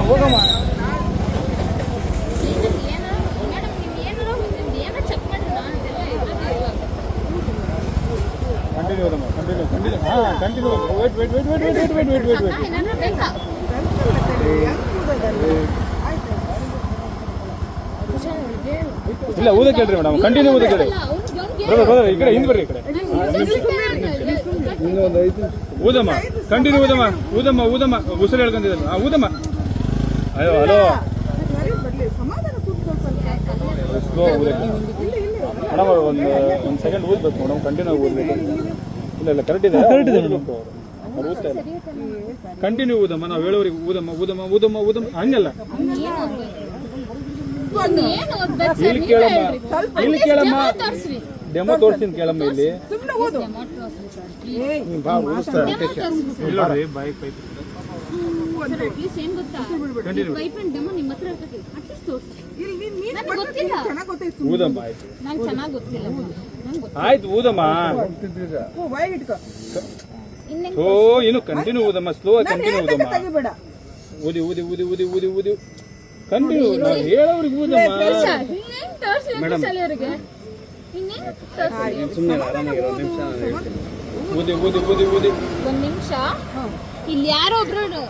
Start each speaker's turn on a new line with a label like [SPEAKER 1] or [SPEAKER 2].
[SPEAKER 1] ಹೋಗಮ್ಮ. ಇಲ್ಲ ಊದ ಕೇಳ್ರಿ ಮೇಡಮ್, ಕಂಟಿನ್ಯೂ ಊದ ಕೇಳಿ. ಈ ಕಡೆ ಹಿಂದೆ ಬರ್ರಿ, ಈ ಕಡೆ ಊದಮ್ಮ, ಕಂಟಿನ್ಯೂ ಊದಮ್ಮ, ಊದಮ್ಮ ಊದಮ್ಮ, ಉಸಿರು ಹೇಳ್ಕೊಂಡಿದ್ದಲ್ಲ. ಊದಮ್ಮ. ಅಯ್ಯೋ ಹಲೋ, ಸ್ಲೋ ಊದಕ್ಕೆ ಮೇಡಮ್. ಒಂದು ಸೆಕೆಂಡ್ ಊದ್ಬೇಕು ಮೇಡಮ್, ಕಂಟಿನ್ಯೂ ಊದ್ಬೇಕು. ಇಲ್ಲ ಕರೆಕ್ಟ್ ಇದೆ ಮೇಡಮ್. ಊದ್ತಾ ಇಲ್ಲ, ಕಂಟಿನ್ಯೂ ಊದಮ್ಮ. ನಾವು ಹೇಳೋರಿಗೆ ಊದಮ್ಮ ಊದಮ್ಮ ಊದಮ್ಮ ಊದಮ್ಮ ಹಂಗಲ್ಲ. ಇಲ್ಲಿ ಕೇಳಮ್ಮ, ಇಲ್ಲಿ ಕೇಳಮ್ಮ, ಡೆಮೋ ತೋರಿಸ್ತೀನಿ ಕೇಳಮ್ಮ. ಇಲ್ಲಿ ಊದಮ್ಮ. ಆಯ್ತು ಊದಮ್ಮ. ಓ ಇನ್ನು ಕಂಟಿನ್ಯೂ ಊದಮ್ಮ, ಸ್ಲೋ ಕಂಟಿನ್ಯೂ ಊದಮ್ಮ. ಊದಿ ಊದಿ ಊದಿ ಊದಿ ಊದಿ ಊದಿ ಕಂಟಿನ್ಯೂ. ನಾವು ಹೇಳೋರಿಗೆ ಊದಮ್ಮ ಮೇಡಮ್. ಸುಮ್ಮನೆ ಆರಾಮಾಗಿ ಒಂದು ನಿಮಿಷ ಊದಿ ಊದಿ ಊದಿ ಊದಿ.
[SPEAKER 2] ಒಂದು ನಿಮಿಷ. ಇಲ್ಲಿ ಯಾರೋ ಒಬ್ರು